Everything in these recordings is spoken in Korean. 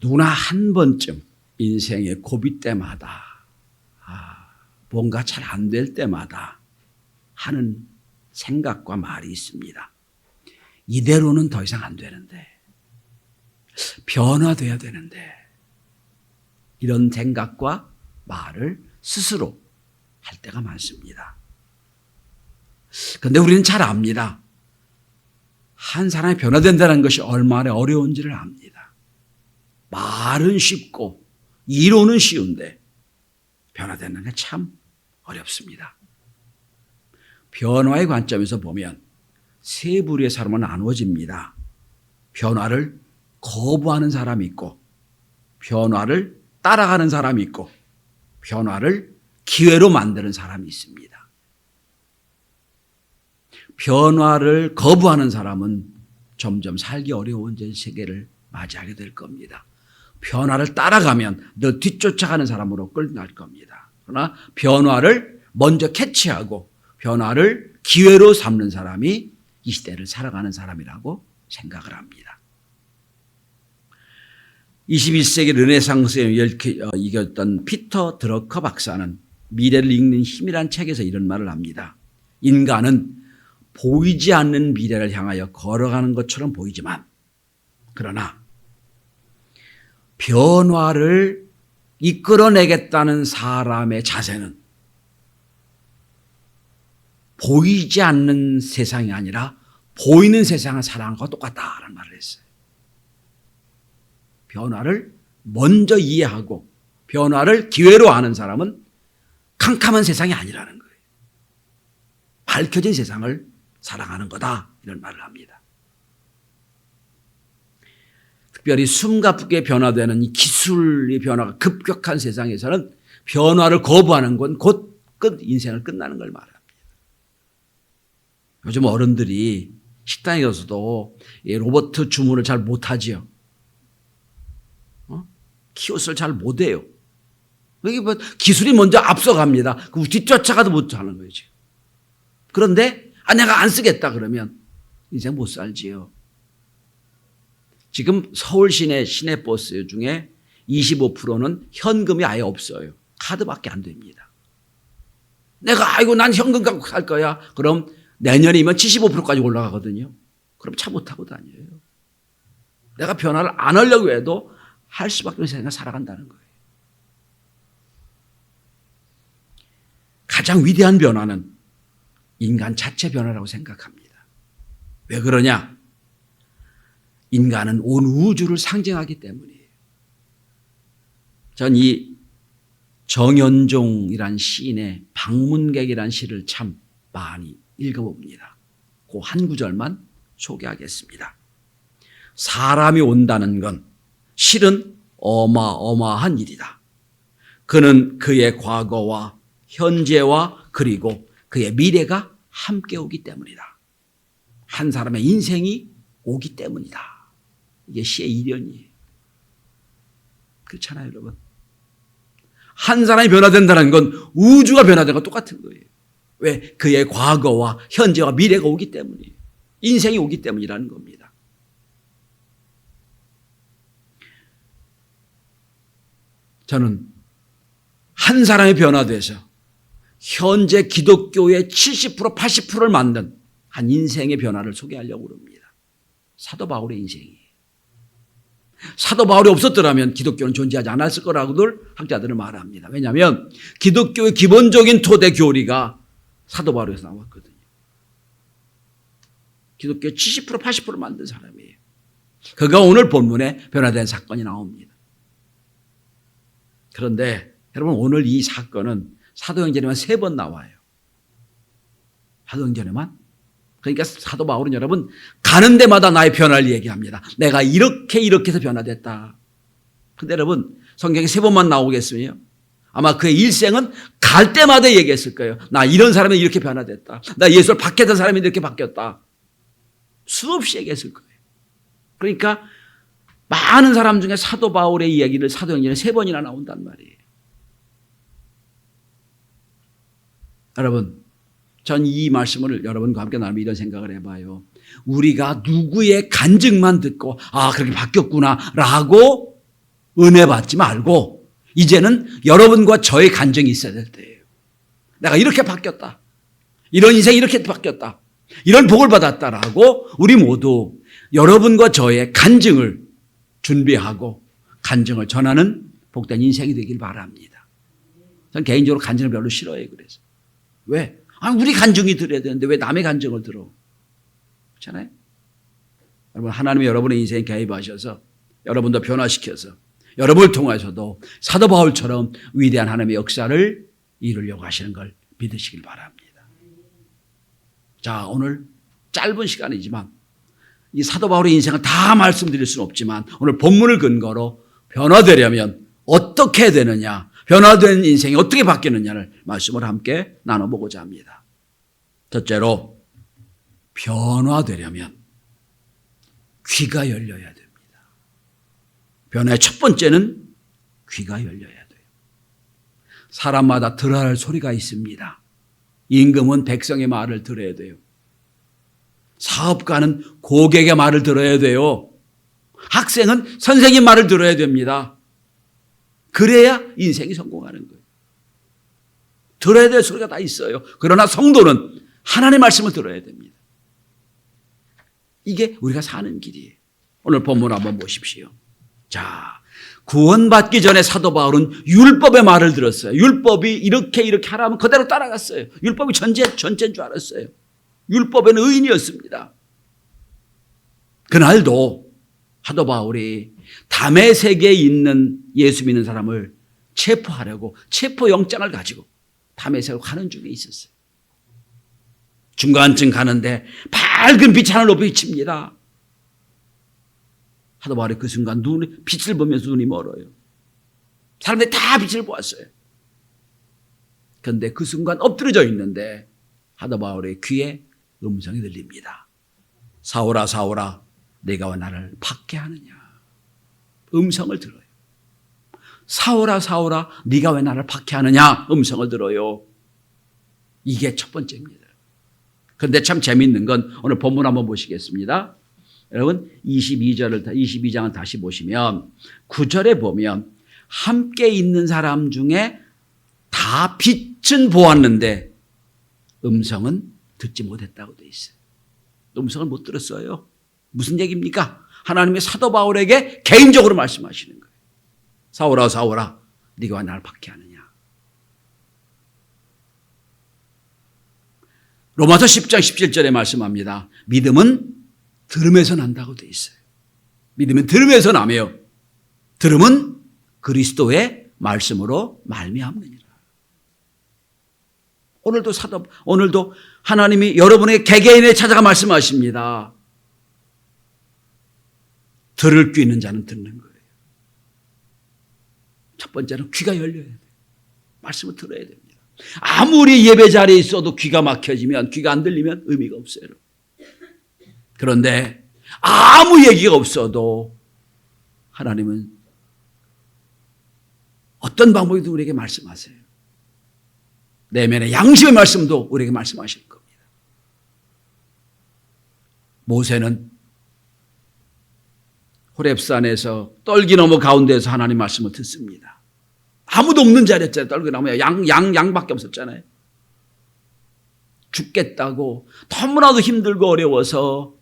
누구나 한 번쯤 인생의 고비 때마다 뭔가 잘 안 될 때마다 하는 생각과 말이 있습니다. 이대로는 더 이상 안 되는데, 변화돼야 되는데, 이런 생각과 말을 스스로 할 때가 많습니다. 그런데 우리는 잘 압니다. 한 사람이 변화된다는 것이 얼마나 어려운지를 압니다. 말은 쉽고 이론은 쉬운데 변화되는 게 참 어렵습니다. 변화의 관점에서 보면 세 부류의 사람은 나누어집니다. 변화를 거부하는 사람이 있고, 변화를 따라가는 사람이 있고, 변화를 기회로 만드는 사람이 있습니다. 변화를 거부하는 사람은 점점 살기 어려운 세계를 맞이하게 될 겁니다. 변화를 따라가면 늘 뒤쫓아가는 사람으로 끌어갈 겁니다. 그러나 변화를 먼저 캐치하고 변화를 기회로 삼는 사람이 이 시대를 살아가는 사람이라고 생각을 합니다. 21세기 르네상스에 이겼던 피터 드러커 박사는 미래를 읽는 힘이란 책에서 이런 말을 합니다. 인간은 보이지 않는 미래를 향하여 걸어가는 것처럼 보이지만, 그러나 변화를 이끌어내겠다는 사람의 자세는 보이지 않는 세상이 아니라 보이는 세상을 살아가는 것과 똑같다라는 말을 했어요. 변화를 먼저 이해하고 변화를 기회로 아는 사람은 캄캄한 세상이 아니라는 거예요. 밝혀진 세상을 살아가는 거다, 이런 말을 합니다. 특별히 숨가쁘게 변화되는 이 기술의 변화가 급격한 세상에서는 변화를 거부하는 건 곧 인생을 끝나는 걸 말합니다. 요즘 어른들이 식당에 가서도 로봇 주문을 잘 못하지요. 키오스를 잘 못해요. 여기 뭐 기술이 먼저 앞서갑니다. 그 뒤쫓아가도 못하는 거죠. 그런데 내가 안 쓰겠다 그러면 인생 못 살지요. 지금 서울 시내버스 중에 25%는 현금이 아예 없어요. 카드밖에 안 됩니다. 난 현금 갖고 살 거야. 그럼 내년이면 75%까지 올라가거든요. 그럼 차 못 타고 다녀요. 내가 변화를 안 하려고 해도 할 수밖에 없는 세상을 살아간다는 거예요. 가장 위대한 변화는 인간 자체 변화라고 생각합니다. 왜 그러냐? 인간은 온 우주를 상징하기 때문이에요. 전 이 정연종이란 시인의 방문객이란 시를 참 많이 읽어봅니다. 그 한 구절만 소개하겠습니다. 사람이 온다는 건 실은 어마어마한 일이다. 그는 그의 과거와 현재와 그리고 그의 미래가 함께 오기 때문이다. 한 사람의 인생이 오기 때문이다. 이게 시의 이련이에요. 그렇잖아요, 여러분. 한 사람이 변화된다는 건 우주가 변화된 건 똑같은 거예요. 왜? 그의 과거와 현재와 미래가 오기 때문이에요. 인생이 오기 때문이라는 겁니다. 저는 한 사람이 변화돼서 현재 기독교의 70%, 80%를 만든 한 인생의 변화를 소개하려고 합니다. 사도 바울의 인생이에요. 사도 바울이 없었더라면 기독교는 존재하지 않았을 거라고들 학자들은 말합니다. 왜냐하면 기독교의 기본적인 토대 교리가 사도 바울에서 나왔거든요. 기독교의 70%, 80%를 만든 사람이에요. 그가 오늘 본문에 변화된 사건이 나옵니다. 그런데 여러분, 오늘 이 사건은 사도행전에만 3번 나와요. 사도행전에만. 그러니까 사도 바울은 여러분 가는 데마다 나의 변화를 얘기합니다. 내가 이렇게 해서 변화됐다. 근데 여러분 성경에 3번만 나오겠으며 아마 그의 일생은 갈 때마다 얘기했을 거예요. 나 이런 사람이 이렇게 변화됐다. 나 예수를 받겠던 사람이 이렇게 바뀌었다. 수없이 얘기했을 거예요. 그러니까 많은 사람 중에 사도 바울의 이야기를 사도행전에 3번이나 나온단 말이에요. 여러분, 전 이 말씀을 여러분과 함께 나누며 이런 생각을 해봐요. 우리가 누구의 간증만 듣고 그렇게 바뀌었구나 라고 은혜 받지 말고 이제는 여러분과 저의 간증이 있어야 될 때예요. 내가 이렇게 바뀌었다. 이런 인생이 이렇게 바뀌었다. 이런 복을 받았다라고 우리 모두 여러분과 저의 간증을 준비하고 간증을 전하는 복된 인생이 되길 바랍니다. 저는 개인적으로 간증을 별로 싫어해요. 그래서. 왜? 우리 간증이 들어야 되는데 왜 남의 간증을 들어? 그렇잖아요? 여러분, 하나님이 여러분의 인생에 개입하셔서 여러분도 변화시켜서 여러분을 통해서도 사도 바울처럼 위대한 하나님의 역사를 이루려고 하시는 걸 믿으시길 바랍니다. 자, 오늘 짧은 시간이지만 이 사도 바울의 인생을 다 말씀드릴 수는 없지만 오늘 본문을 근거로 변화되려면 어떻게 되느냐, 변화된 인생이 어떻게 바뀌느냐를 말씀을 함께 나눠보고자 합니다. 첫째로 변화되려면 귀가 열려야 됩니다. 변화의 첫 번째는 귀가 열려야 돼요. 사람마다 들어야 할 소리가 있습니다. 임금은 백성의 말을 들어야 돼요. 사업가는 고객의 말을 들어야 돼요. 학생은 선생님 말을 들어야 됩니다. 그래야 인생이 성공하는 거예요. 들어야 될 소리가 다 있어요. 그러나 성도는 하나님의 말씀을 들어야 됩니다. 이게 우리가 사는 길이에요. 오늘 본문 한번 보십시오. 자, 구원받기 전에 사도 바울은 율법의 말을 들었어요. 율법이 이렇게 하라면 그대로 따라갔어요. 율법이 전체인 줄 알았어요. 율법에는 의인이었습니다. 그날도 사도 바울이 다메섹에 있는 예수 믿는 사람을 체포하려고 체포영장을 가지고 다메섹을 가는 중에 있었어요. 중간쯤 가는데 밝은 빛 하늘 높이 비칩니다. 사도 바울이 그 순간 빛을 보면서 눈이 멀어요. 사람들이 다 빛을 보았어요. 그런데 그 순간 엎드려져 있는데 사도 바울의 귀에 음성이 들립니다. 사울아 사울아 네가 왜 나를 박해하느냐. 음성을 들어요. 사울아 사울아 네가 왜 나를 박해하느냐. 음성을 들어요. 이게 첫 번째입니다. 그런데 참 재미있는 건 오늘 본문 한번 보시겠습니다. 여러분 22장을 다시 보시면 9절에 보면 함께 있는 사람 중에 다 빛은 보았는데 음성은 듣지 못했다고 되어 있어요. 음성을 못 들었어요. 무슨 얘기입니까? 하나님의 사도 바울에게 개인적으로 말씀하시는 거예요. 사울아 사울아 네가 왜 나를 박해하느냐. 로마서 10장 17절에 말씀합니다. 믿음은 들음에서 난다고 되어 있어요. 믿음은 들음에서 나며 들음은 그리스도의 말씀으로 말미암느니라. 오늘도 하나님이 여러분의 개개인에 찾아가 말씀하십니다. 들을 귀 있는 자는 듣는 거예요. 첫 번째는 귀가 열려야 돼요. 말씀을 들어야 됩니다. 아무리 예배 자리에 있어도 귀가 막혀지면, 귀가 안 들리면 의미가 없어요. 그런데 아무 얘기가 없어도 하나님은 어떤 방법이든 우리에게 말씀하세요. 내면의 양심의 말씀도 우리에게 말씀하실 겁니다. 모세는 호렙산에서 떨기 너머 가운데에서 하나님 말씀을 듣습니다. 아무도 없는 자리였잖아요. 떨기 너머에 양밖에 없었잖아요. 죽겠다고 너무나도 힘들고 어려워서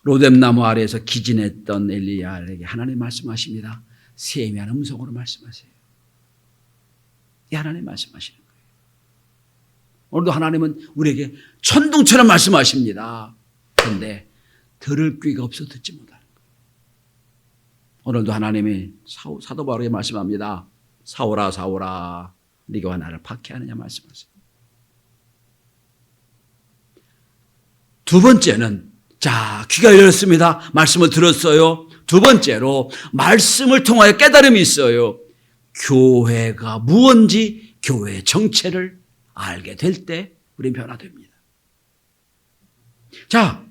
로뎀나무 아래에서 기진했던 엘리야에게 하나님 말씀하십니다. 세미한 음성으로 말씀하세요. 이 하나님 말씀하시는 거예요. 오늘도 하나님은 우리에게 천둥처럼 말씀하십니다. 그런데 들을 귀가 없어 듣지 못하는 거예요. 오늘도 하나님이 사도 바울에게 말씀합니다. 사울아 사울아 네가 왜 나를 박해하느냐 말씀하세요. 두 번째는 자, 귀가 열렸습니다. 말씀을 들었어요. 두 번째로 말씀을 통하여 깨달음이 있어요. 교회가 무언지 교회의 정체를 알게 될 때 우리는 변화됩니다. 자,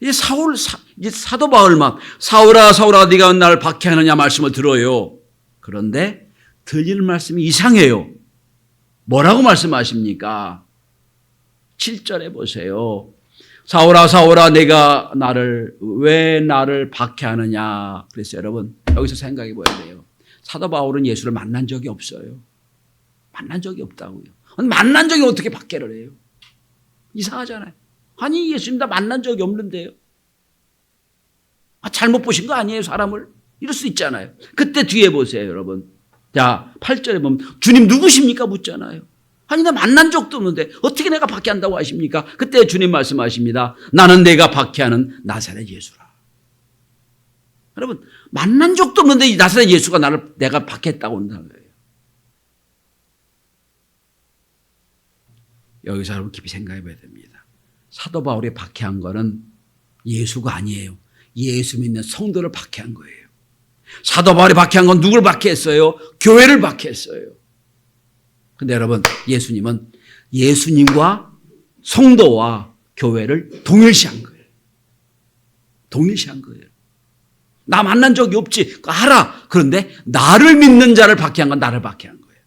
이제 사도 바울만 사울아 사울아 네가 나를 박해하느냐 말씀을 들어요. 그런데 들리는 말씀이 이상해요. 뭐라고 말씀하십니까? 7절에 보세요. 사울아 사울아 내가 왜 나를 박해하느냐. 그래서 여러분 여기서 생각해 봐야 돼요. 사도 바울은 예수를 만난 적이 없어요. 만난 적이 없다고요. 만난 적이 어떻게 박해를 해요? 이상하잖아요. 아니 예수님 다 만난 적이 없는데요. 잘못 보신 거 아니에요 사람을? 이럴 수 있잖아요. 그때 뒤에 보세요 여러분. 자 8절에 보면 주님 누구십니까 묻잖아요. 아니 나 만난 적도 없는데 어떻게 내가 박해한다고 하십니까? 그때 주님 말씀하십니다. 나는 내가 박해하는 나사렛 예수라. 여러분 만난 적도 없는데 이 나사렛 예수가 내가 박해했다고 한다는 거예요. 여기서 여러분 깊이 생각해 봐야 됩니다. 사도 바울이 박해한 거는 예수가 아니에요. 예수 믿는 성도를 박해한 거예요. 사도 바울이 박해한 건 누굴 박해했어요? 교회를 박해했어요. 근데 여러분 예수님은 예수님과 성도와 교회를 동일시한 거예요. 동일시한 거예요. 나 만난 적이 없지. 알아. 그런데 나를 믿는 자를 박해한 건 나를 박해한 거예요.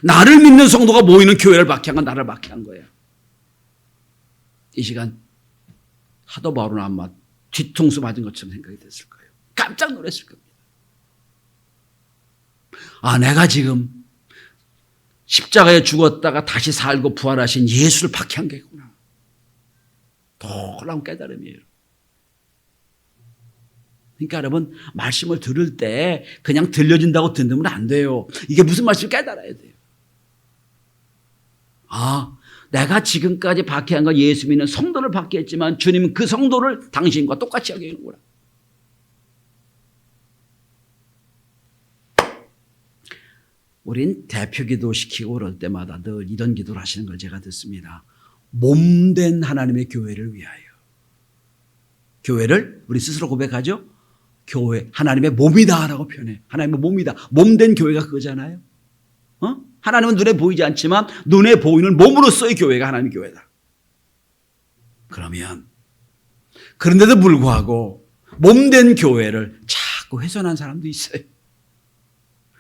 나를 믿는 성도가 모이는 교회를 박해한 건 나를 박해한 거예요. 이 시간 사도 바울은 아마 뒤통수 맞은 것처럼 생각이 됐을 거예요. 깜짝 놀랐을 겁니다. 내가 지금 십자가에 죽었다가 다시 살고 부활하신 예수를 박해한 게구나. 놀라운 깨달음이에요. 그러니까 여러분 말씀을 들을 때 그냥 들려진다고 듣는 안 돼요. 이게 무슨 말씀을 깨달아야 돼요. 내가 지금까지 박해한 건 예수 믿는 성도를 박해했지만 주님은 그 성도를 당신과 똑같이 하게 하는구나. 우린 대표 기도 시키고 그럴 때마다 늘 이런 기도를 하시는 걸 제가 듣습니다. 몸된 하나님의 교회를 위하여. 교회를 우리 스스로 고백하죠. 교회 하나님의 몸이다라고 표현해. 하나님의 몸이다. 몸된 교회가 그거잖아요. 하나님은 눈에 보이지 않지만 눈에 보이는 몸으로서의 교회가 하나님의 교회다. 그러면 그런데도 불구하고 몸된 교회를 자꾸 훼손한 사람도 있어요.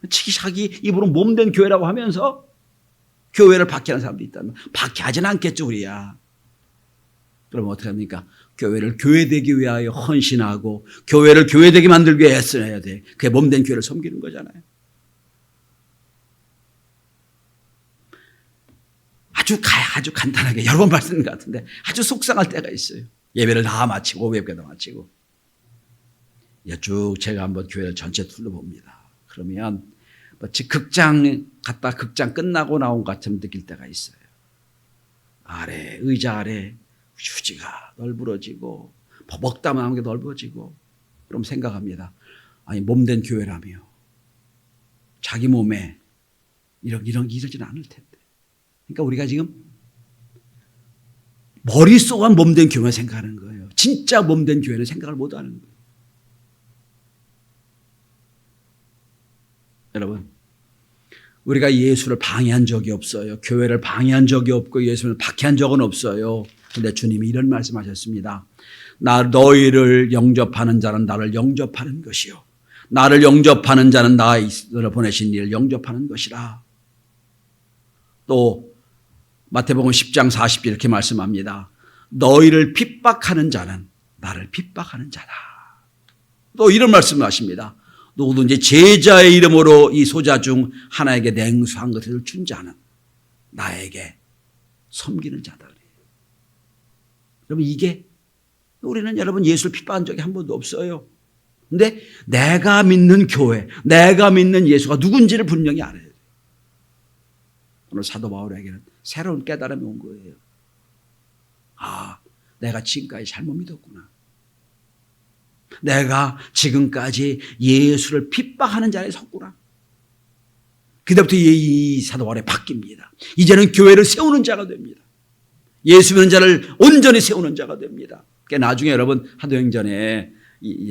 치기샤기 입으로 몸된 교회라고 하면서 교회를 박해하는 사람도 있다면 박해하진 않겠죠 우리야. 그럼 어떻게 합니까? 교회를 교회되기 위하여 헌신하고 교회를 교회되게 만들기 위해 애써야 돼. 그게 몸된 교회를 섬기는 거잖아요. 아주 간단하게 여러 번 말씀드린 것 같은데 아주 속상할 때가 있어요. 예배를 다 마치고 오후예배도 마치고 쭉 제가 한번 교회를 전체 둘러봅니다. 그러면 마치 극장 갔다 극장 끝나고 나온 것 같으면 느낄 때가 있어요. 의자 아래 휴지가 널브러지고 버벅다 나온 게 넓어지고 그럼 생각합니다. 몸된 교회라며 자기 몸에 이러지는 않을 텐데. 그러니까 우리가 지금 머릿속만 몸된 교회 생각하는 거예요. 진짜 몸된 교회는 생각을 못하는 거예요. 여러분 우리가 예수를 방해한 적이 없어요. 교회를 방해한 적이 없고 예수를 박해한 적은 없어요. 그런데 주님이 이런 말씀하셨습니다. 너희를 영접하는 자는 나를 영접하는 것이요 나를 영접하는 자는 나를 보내신 이를 영접하는 것이라. 또 마태복음 10장 40절 이렇게 말씀합니다. 너희를 핍박하는 자는 나를 핍박하는 자다. 또 이런 말씀을 하십니다. 누구든지 제자의 이름으로 이 소자 중 하나에게 냉수한 것을 준 자는 나에게 섬기는 자다. 여러분 이게 우리는 여러분 예수를 핍박한 적이 한 번도 없어요. 그런데 내가 믿는 교회, 내가 믿는 예수가 누군지를 분명히 알아야 돼요. 오늘 사도 바울에게는 새로운 깨달음이 온 거예요. 내가 지금까지 잘못 믿었구나. 내가 지금까지 예수를 핍박하는 자리에 섰구나. 그때부터 이 사도 바울이 바뀝니다. 이제는 교회를 세우는 자가 됩니다. 예수 믿는 자를 온전히 세우는 자가 됩니다. 그러니까 나중에 여러분 사도행전에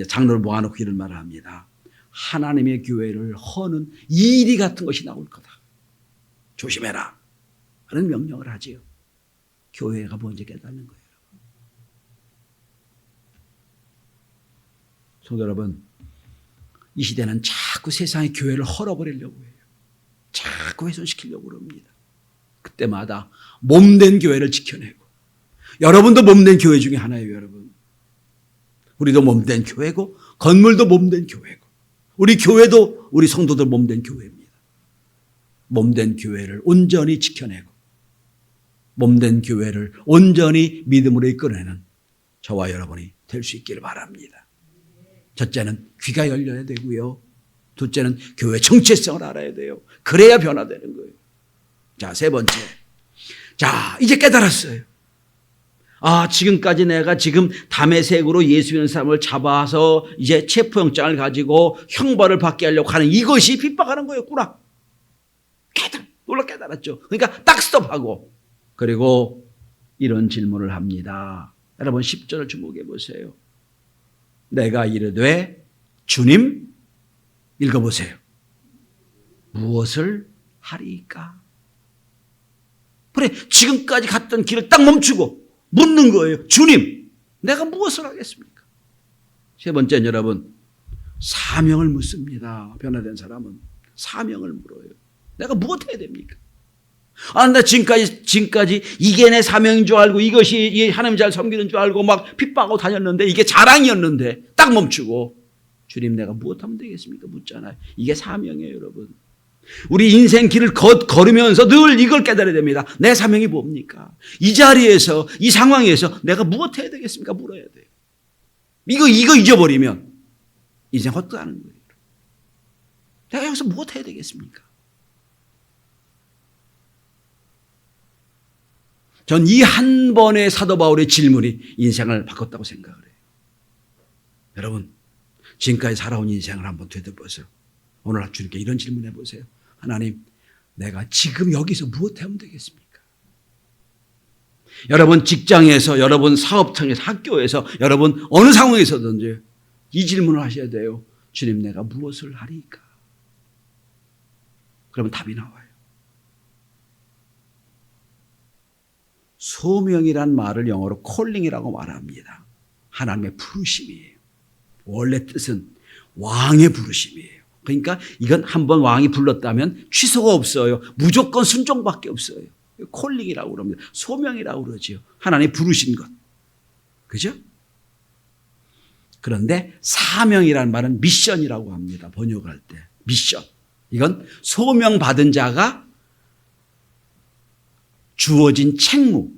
장로를 모아놓고 이런 말을 합니다. 하나님의 교회를 허는 이리 같은 것이 나올 거다. 조심해라. 하는 명령을 하지요. 교회가 먼저 깨닫는 거예요. 성도 여러분, 이 시대는 자꾸 세상의 교회를 헐어버리려고 해요. 자꾸 훼손시키려고 합니다. 그때마다 몸된 교회를 지켜내고 여러분도 몸된 교회 중에 하나예요, 여러분. 우리도 몸된 교회고 건물도 몸된 교회고 우리 교회도 우리 성도들 몸된 교회입니다. 몸된 교회를 온전히 지켜내고 몸된 교회를 온전히 믿음으로 이끌어내는 저와 여러분이 될 수 있기를 바랍니다. 첫째는 귀가 열려야 되고요. 둘째는 교회 정체성을 알아야 돼요. 그래야 변화되는 거예요. 자, 세 번째. 자, 이제 깨달았어요. 지금까지 내가 지금 다메섹으로 예수 믿는 사람을 잡아서 이제 체포영장을 가지고 형벌을 받게 하려고 하는 이것이 핍박하는 거였구나. 놀라 깨달았죠. 그러니까 딱 스톱하고 그리고 이런 질문을 합니다. 여러분 10절을 주목해 보세요. 내가 이르되 주님 읽어보세요. 무엇을 하리까? 그래, 지금까지 갔던 길을 딱 멈추고 묻는 거예요. 주님, 내가 무엇을 하겠습니까? 세 번째는 여러분, 사명을 묻습니다. 변화된 사람은 사명을 물어요. 내가 무엇 해야 됩니까? 나 지금까지 이게 내 사명인 줄 알고 이것이 하나님 잘 섬기는 줄 알고 막 핍박하고 다녔는데 이게 자랑이었는데 딱 멈추고 주님 내가 무엇하면 되겠습니까? 묻잖아요. 이게 사명이에요, 여러분. 우리 인생 길을 걸으면서 늘 이걸 깨달아야 됩니다. 내 사명이 뭡니까? 이 자리에서 이 상황에서 내가 무엇 해야 되겠습니까? 물어야 돼요. 이거 잊어버리면 인생 헛되는 거예요. 내가 여기서 무엇 해야 되겠습니까? 전 이 한 번의 사도 바울의 질문이 인생을 바꿨다고 생각을 해요. 여러분, 지금까지 살아온 인생을 한번 되돌아보세요. 오늘 주님께 이런 질문해 보세요. 하나님, 내가 지금 여기서 무엇 하면 되겠습니까? 여러분 직장에서, 여러분 사업장에서, 학교에서, 여러분 어느 상황에서든지 이 질문을 하셔야 돼요. 주님, 내가 무엇을 하리까? 그러면 답이 나와요. 소명이란 말을 영어로 콜링이라고 말합니다. 하나님의 부르심이에요. 원래 뜻은 왕의 부르심이에요. 그러니까 이건 한번 왕이 불렀다면 취소가 없어요. 무조건 순종밖에 없어요. 콜링이라고 그럽니다. 소명이라고 그러죠. 하나님 부르신 것. 그죠? 그런데 사명이라는 말은 미션이라고 합니다. 번역할 때. 미션. 이건 소명받은 자가 주어진 책무,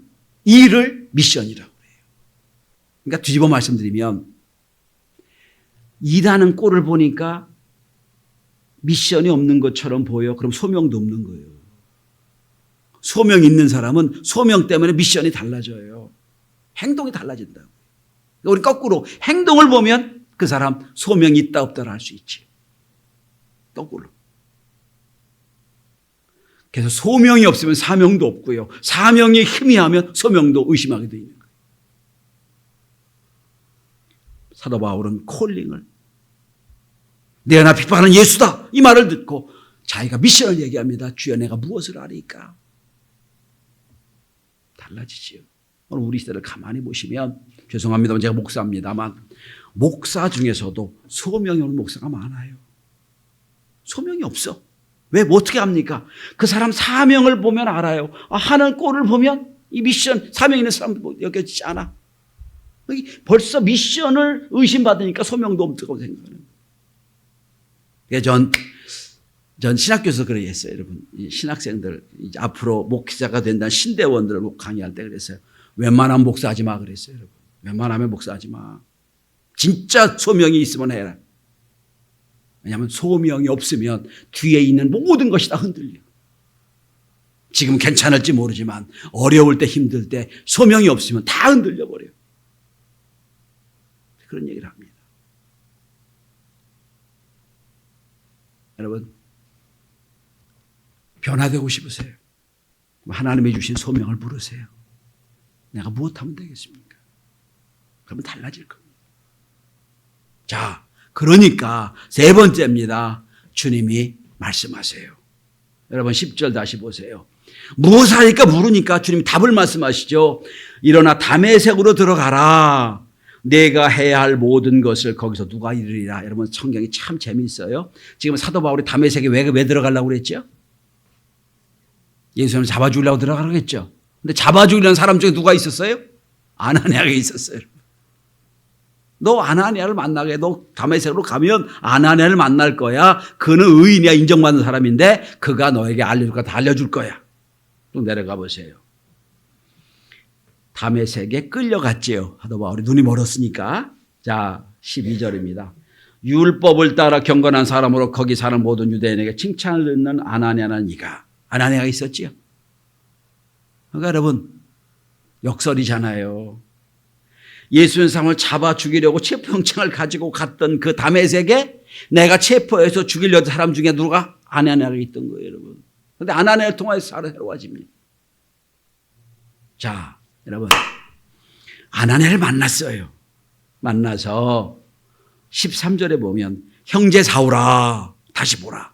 일을 미션이라고 해요. 그러니까 뒤집어 말씀드리면 일하는 꼴을 보니까 미션이 없는 것처럼 보여. 그럼 소명도 없는 거예요. 소명 있는 사람은 소명 때문에 미션이 달라져요. 행동이 달라진다고. 우리 거꾸로 행동을 보면 그 사람 소명이 있다 없다를 알 수 있지. 거꾸로. 그래서 소명이 없으면 사명도 없고요. 사명이 희미하면 소명도 의심하게 되어 있는 거예요. 사도 바울은 콜링을 내가 나 핍박하는 예수다 이 말을 듣고 자기가 미션을 얘기합니다. 주여 내가 무엇을 하리까? 달라지지요. 오늘 우리 시대를 가만히 보시면 죄송합니다만 제가 목사입니다만 목사 중에서도 소명이 없는 목사가 많아요. 소명이 없어. 왜? 뭐 어떻게 합니까? 그 사람 사명을 보면 알아요. 하는 꼴을 보면 이 미션, 사명 있는 사람도 여겨지지 않아. 벌써 미션을 의심받으니까 소명도 없다고 생각하는 거예요. 전 신학교에서 그렇게 했어요, 여러분. 신학생들, 이제 앞으로 목사가 된다는 신대원들을 강의할 때 그랬어요. 웬만하면 목사하지 마 그랬어요, 여러분. 웬만하면 목사하지 마. 진짜 소명이 있으면 해라. 왜냐하면 소명이 없으면 뒤에 있는 모든 것이 다 흔들려. 지금 괜찮을지 모르지만 어려울 때 힘들 때 소명이 없으면 다 흔들려 버려요. 그런 얘기를 합니다. 여러분 변화되고 싶으세요? 하나님이 주신 소명을 부르세요. 내가 무엇하면 되겠습니까? 그러면 달라질 겁니다. 자, 그러니까 세 번째입니다. 주님이 말씀하세요. 여러분 10절 다시 보세요. 무엇을 하니까 물으니까 주님이 답을 말씀하시죠. 일어나 다메섹으로 들어가라. 내가 해야 할 모든 것을 거기서 누가 이루리라. 여러분 성경이 참 재미있어요. 지금 사도 바울이 다메섹에 왜 들어가려고 그랬죠? 예수님을 잡아주려고 들어가라고 했죠. 근데 잡아주려는 사람 중에 누가 있었어요? 아나니아가 있었어요. 너 아나니아를 만나게, 너 다메섹으로 가면 아나니아를 만날 거야. 그는 의인이야, 인정받는 사람인데 그가 너에게 알려줄 거 다 알려줄 거야. 좀 내려가 보세요. 다메섹에 끌려갔지요. 사도 바울이 눈이 멀었으니까. 자, 12절입니다. 율법을 따라 경건한 사람으로 거기 사는 모든 유대인에게 칭찬을 듣는 아나니아는 이가. 아나니아가 있었지요. 그러니까 여러분, 역설이잖아요. 예수의 사람을 잡아 죽이려고 체포영장을 가지고 갔던 그 다메섹에 내가 체포해서 죽이려던 사람 중에 누가? 아나니아가 있던 거예요, 여러분. 그런데 아나니아를 통해서 새로워집니다. 자, 여러분, 아나니아를 만났어요. 만나서 13절에 보면 형제 사울아 다시 보라.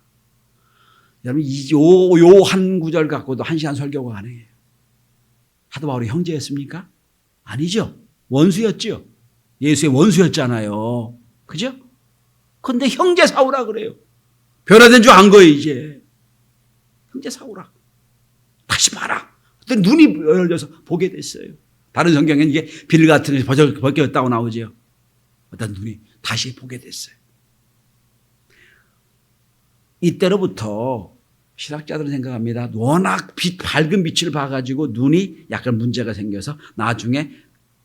여러분, 요 한 구절 갖고도 1시간 설교가 가능해요. 사도 바울이 형제였습니까? 아니죠. 원수였죠. 예수의 원수였잖아요. 그죠? 근데 형제 사울아 그래요. 변화된 줄 안 거예요, 이제. 형제 사울아. 다시 봐라. 그때 눈이 열려서 보게 됐어요. 다른 성경에는 이게 빌 같은 데서 벗겼다고 나오죠. 어떤 눈이 다시 보게 됐어요. 이때로부터 신학자들은 생각합니다. 워낙 밝은 빛을 봐가지고 눈이 약간 문제가 생겨서 나중에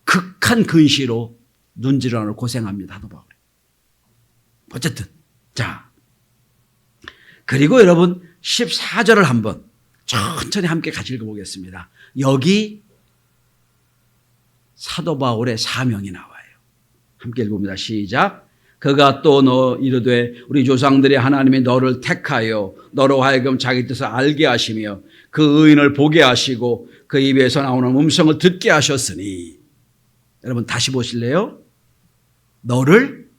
극한 근시로 눈질환을 고생합니다. 사도 바울이. 어쨌든 자, 그리고 여러분 14절을 한번 천천히 함께 같이 읽어보겠습니다. 여기 사도 바울의 사명이 나와요. 함께 읽어봅니다. 시작. 그가 또 너 이르되 우리 조상들의 하나님이 너를 택하여 너로 하여금 자기 뜻을 알게 하시며 그 의인을 보게 하시고 그 입에서 나오는 음성을 듣게 하셨으니. 여러분 다시 보실래요? 너를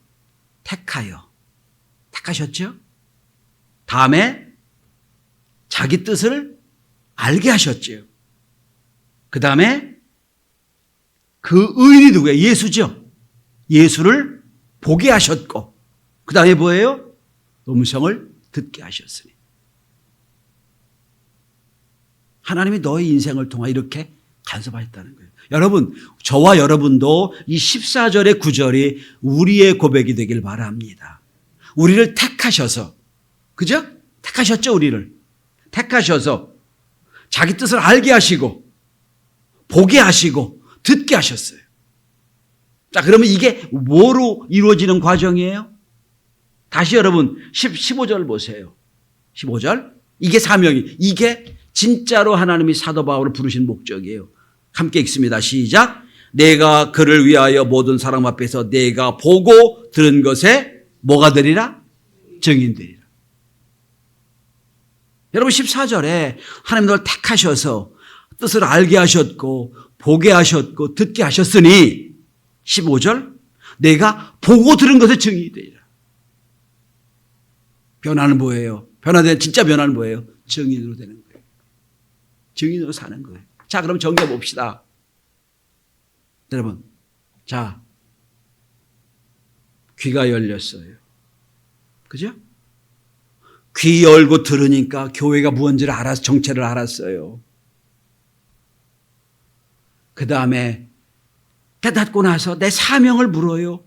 택하여. 택하셨죠? 다음에 자기 뜻을 알게 하셨죠. 그 다음에 그 의인이 누구예요? 예수죠. 예수를 보게 하셨고 그 다음에 뭐예요? 음성을 듣게 하셨으니. 하나님이 너의 인생을 통해 이렇게 간섭하셨다는 거예요. 여러분, 저와 여러분도 이 14절의 구절이 우리의 고백이 되길 바랍니다. 우리를 택하셔서, 그죠? 택하셨죠, 우리를. 택하셔서 자기 뜻을 알게 하시고 보게 하시고 듣게 하셨어요. 자, 그러면 이게 뭐로 이루어지는 과정이에요? 다시 여러분 15절 보세요. 15절. 이게 사명이, 이게 진짜로 하나님이 사도 바울을 부르신 목적이에요. 함께 읽습니다. 시작. 내가 그를 위하여 모든 사람 앞에서 내가 보고 들은 것에 뭐가 되리라? 증인되리라. 여러분 14절에 하나님 너를 택하셔서 뜻을 알게 하셨고 보게 하셨고 듣게 하셨으니 15절 내가 보고 들은 것에 증인이 되리라. 변화는 뭐예요? 진짜 변화는 뭐예요? 증인으로 되는 거예요. 증인으로 사는 거예요. 자, 그럼 정리해 봅시다. 여러분, 자, 귀가 열렸어요. 그죠? 귀 열고 들으니까 교회가 무언지를 알아서 정체를 알았어요. 그 다음에 깨닫고 나서 내 사명을 물어요.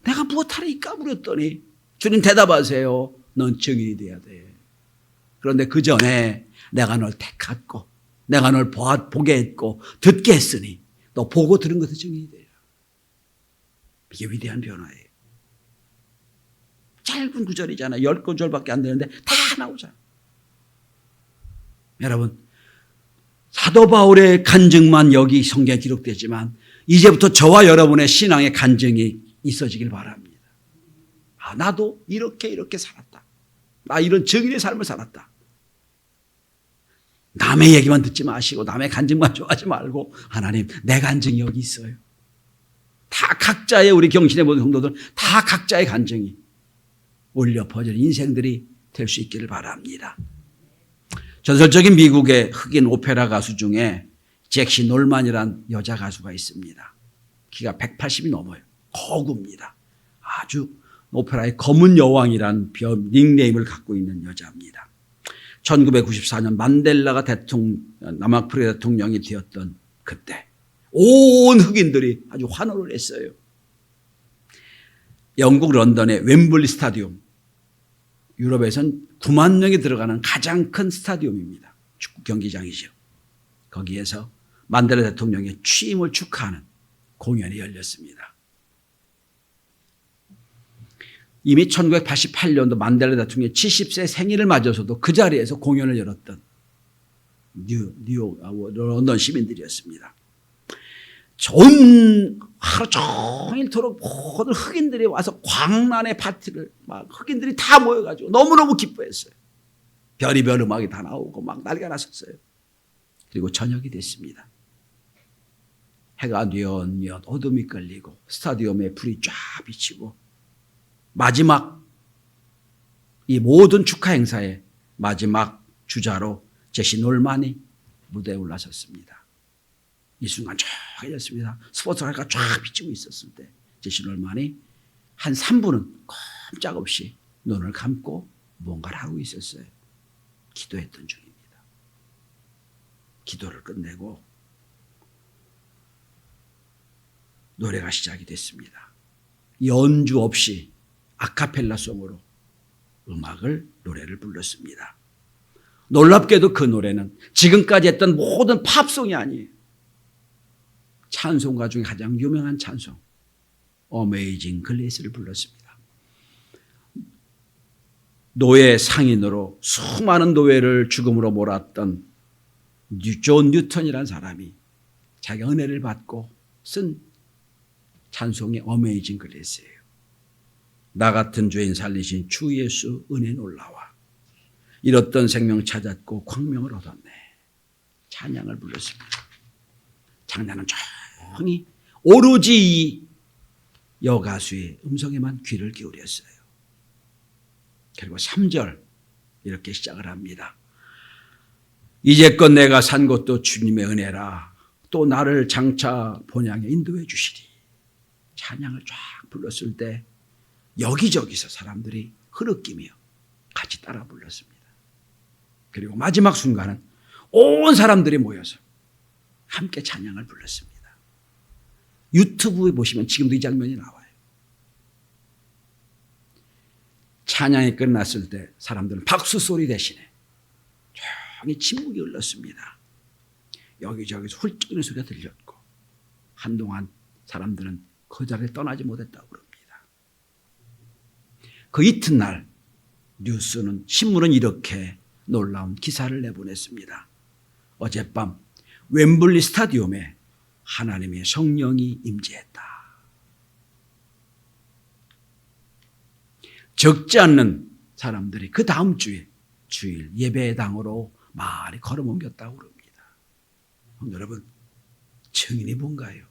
내가 무엇하리까 물었더니 주님 대답하세요. 넌 증인이 돼야 돼. 그런데 그 전에 내가 널 택했고 내가 널 보게 했고 듣게 했으니 너 보고 들은 것에 증인이 돼요. 이게 위대한 변화예요. 짧은 구절이잖아요. 10구절밖에 안 되는데 다 나오잖아요. 여러분, 사도 바울의 간증만 여기 성경에 기록되지만 이제부터 저와 여러분의 신앙의 간증이 있어지길 바랍니다. 아, 나도 이렇게 살았다. 나 이런 증인의 삶을 살았다. 남의 얘기만 듣지 마시고 남의 간증만 좋아하지 말고 하나님 내 간증이 여기 있어요. 다 각자의 우리 경신의 모든 성도들 다 각자의 간증이 울려 퍼지는 인생들이 될 수 있기를 바랍니다. 전설적인 미국의 흑인 오페라 가수 중에 잭시 놀만이라는 여자 가수가 있습니다. 키가 180이 넘어요. 거구입니다. 아주 오페라의 검은 여왕이라는 닉네임을 갖고 있는 여자입니다. 1994년 만델라가 남아프리카 대통령이 되었던 그때 온 흑인들이 아주 환호를 했어요. 영국 런던의 웸블리 스타디움, 유럽에선 9만 명이 들어가는 가장 큰 스타디움입니다. 축구 경기장이죠. 거기에서 만델라 대통령의 취임을 축하하는 공연이 열렸습니다. 이미 1988년도 만델라 대통령의 70세 생일을 맞아서도 그 자리에서 공연을 열었던 뉴욕, 런던 시민들이었습니다. 전 하루 종일토록 모든 흑인들이 와서 광란의 파티를 막 흑인들이 다 모여가지고 너무너무 기뻐했어요. 별의별 음악이 다 나오고 막 난리가 났었어요. 그리고 저녁이 됐습니다. 해가 뉘엿뉘엿 어둠이 끌리고 스타디움에 불이 쫙 비치고 마지막 이 모든 축하 행사의 마지막 주자로 제시 놀만이 무대에 올라섰습니다. 이 순간 조용해졌습니다. 스포트라이트가 쫙 비치고 있었을 때 제시 놀만이 한 3분은 꼼짝없이 눈을 감고 뭔가를 하고 있었어요. 기도했던 중입니다. 기도를 끝내고 노래가 시작이 됐습니다. 연주 없이 아카펠라송으로 노래를 불렀습니다. 놀랍게도 그 노래는 지금까지 했던 모든 팝송이 아니에요. 찬송가 중에 가장 유명한 찬송 어메이징 그레이스를 불렀습니다. 노예 상인으로 수많은 노예를 죽음으로 몰았던 존 뉴턴이라는 사람이 자기가 은혜를 받고 쓴 찬송이 어메이징 그레이스예요. 나 같은 죄인 살리신 주 예수 은혜 놀라와 잃었던 생명 찾았고 광명을 얻었네. 찬양을 불렀습니다. 장자는 조용히 오로지 이 여가수의 음성에만 귀를 기울였어요. 그리고 3절 이렇게 시작을 합니다. 이제껏 내가 산 것도 주님의 은혜라. 또 나를 장차 본향에 인도해 주시리. 찬양을 쫙 불렀을 때 여기저기서 사람들이 흐느끼며 같이 따라 불렀습니다. 그리고 마지막 순간은 온 사람들이 모여서 함께 찬양을 불렀습니다. 유튜브에 보시면 지금도 이 장면이 나와요. 찬양이 끝났을 때 사람들은 박수 소리 대신에 조용히 침묵이 흘렀습니다. 여기저기서 훌쩍이는 소리가 들렸고 한동안 사람들은 그 자리를 떠나지 못했다고 그럽니다. 그 이튿날 뉴스는 신문은 이렇게 놀라운 기사를 내보냈습니다. 어젯밤 웸블리 스타디움에 하나님의 성령이 임재했다. 적지 않는 사람들이 그 다음 주에 주일 예배당으로 많이 걸어옮겼다고 그럽니다. 여러분, 증인이 뭔가요?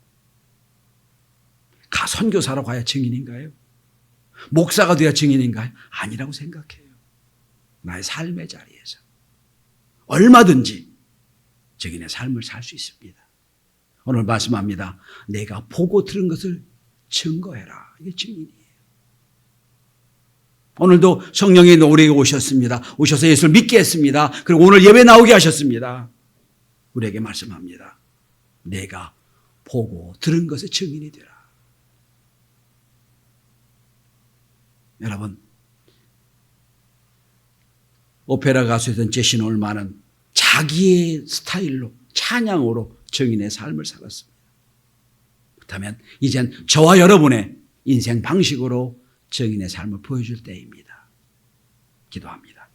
선교사로 가야 증인인가요? 목사가 돼야 증인인가요? 아니라고 생각해요. 나의 삶의 자리에서 얼마든지 증인의 삶을 살 수 있습니다. 오늘 말씀합니다. 내가 보고 들은 것을 증거해라. 이게 증인이에요. 오늘도 성령이 우리에게 오셨습니다. 오셔서 예수를 믿게 했습니다. 그리고 오늘 예배 나오게 하셨습니다. 우리에게 말씀합니다. 내가 보고 들은 것의 증인이 되라. 여러분, 오페라 가수였던 제시 놀만은 자기의 스타일로 찬양으로 증인의 삶을 살았습니다. 그렇다면 이젠 저와 여러분의 인생 방식으로 증인의 삶을 보여줄 때입니다. 기도합니다.